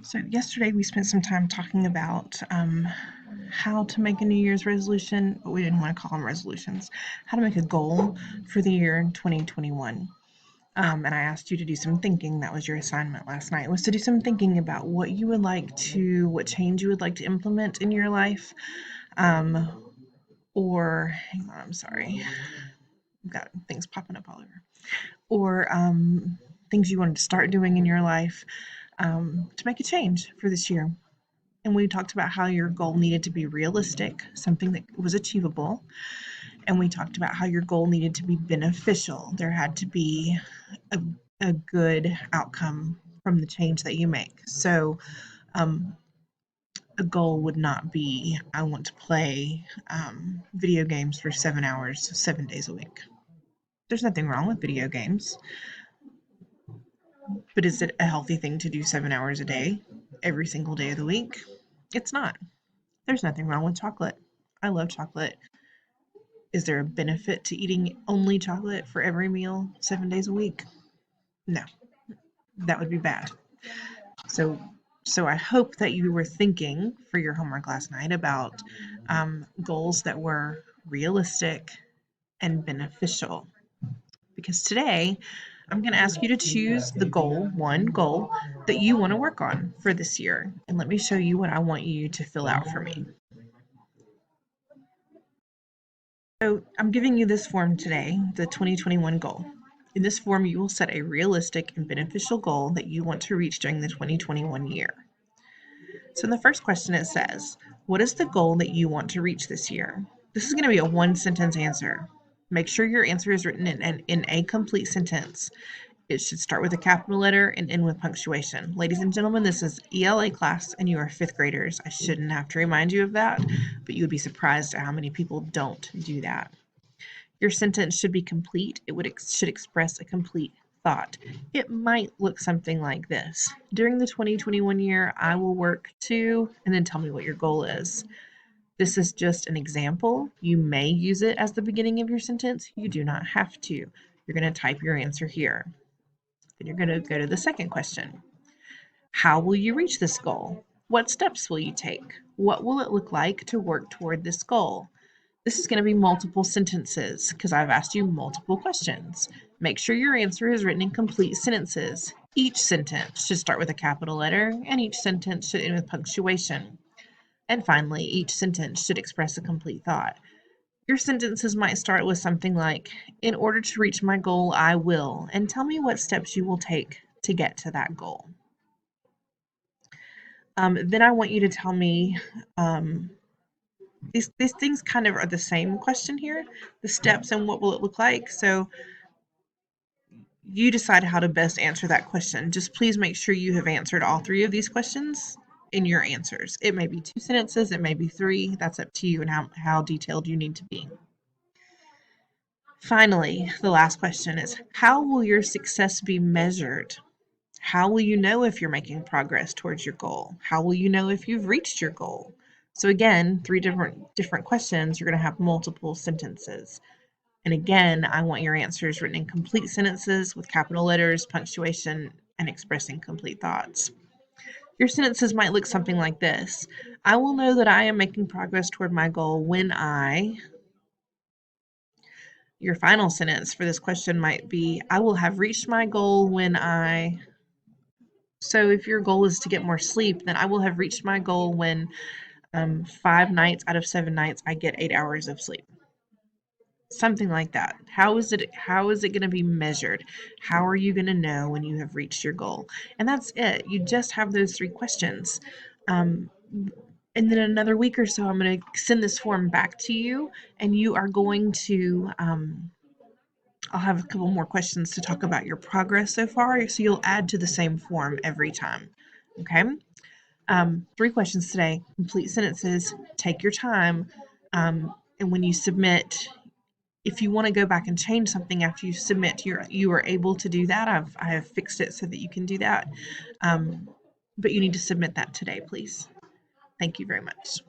So yesterday we spent some time talking about how to make a New Year's resolution, but we didn't want to call them resolutions. How to make a goal for the year 2021. And I asked you to do some thinking. That was your assignment last night, was to do some thinking about what you would like to, what change you would like to implement in your life. Or, hang on, I'm sorry. I've got things popping up all over. Or things you wanted to start doing in your life to make a change for this year. And we talked about how your goal needed to be realistic, something that was achievable. And we talked about how your goal needed to be beneficial. There had to be a, a good outcome from the change that you make. So, a goal would not be, I want to play video games for 7 hours, 7 days a week. There's nothing wrong with video games, but is it a healthy thing to do 7 hours a day, every single day of the week? It's not. There's nothing wrong with chocolate. I love chocolate. Is there a benefit to eating only chocolate for every meal 7 days a week? No, that would be bad. So, so I hope that you were thinking for your homework last night about goals that were realistic and beneficial. Because today, I'm going to ask you to choose the one goal that you want to work on for this year. And let me show you what I want you to fill out for me. So I'm giving you this form today, the 2021 goal. In this form, you will set a realistic and beneficial goal that you want to reach during the 2021 year. So in the first question, it says, what is the goal that you want to reach this year? This is going to be a one-sentence answer. Make sure your answer is written in a complete sentence. It should start with a capital letter and end with punctuation. Ladies and gentlemen, this is ELA class and you are fifth graders. I shouldn't have to remind you of that, but you would be surprised at how many people don't do that. Your sentence should be complete. Should express a complete thought. It might look something like this. During the 2021 year, I will work to, and then tell me what your goal is. This is just an example. You may use it as the beginning of your sentence. You do not have to. You're going to type your answer here. Then you're going to go to the second question. How will you reach this goal? What steps will you take? What will it look like to work toward this goal? This is going to be multiple sentences because I've asked you multiple questions. Make sure your answer is written in complete sentences. Each sentence should start with a capital letter and each sentence should end with punctuation. And finally, each sentence should express a complete thought. Your sentences might start with something like, in order to reach my goal, I will, and tell me what steps you will take to get to that goal. Then I want you to tell me, these things kind of are the same question here, the steps and what will it look like. So you decide how to best answer that question. Just please make sure you have answered all three of these questions in your answers. It may be 2 sentences, it may be 3. That's up to you and how detailed you need to be. Finally, the last question is, how will your success be measured? How will you know if you're making progress towards your goal? How will you know if you've reached your goal? So again, 3 different questions. You're going to have multiple sentences. And again, I want your answers written in complete sentences with capital letters, punctuation, and expressing complete thoughts. Your sentences might look something like this. I will know that I am making progress toward my goal when Your final sentence for this question might be, I will have reached my goal when So if your goal is to get more sleep, then I will have reached my goal when 5 nights out of 7 nights I get 8 hours of sleep. Something like that. How is it going to be measured? How are you going to know when you have reached your goal? And that's it. You just have those 3 questions. And then another week or so, I'm going to send this form back to you, and you are going to I'll have a couple more questions to talk about your progress so far, so you'll add to the same form every time. Okay? 3 questions today. Complete sentences. Take your time. And when you submit, if you want to go back and change something after you submit, you are able to do that. I have fixed it so that you can do that. But you need to submit that today, please. Thank you very much.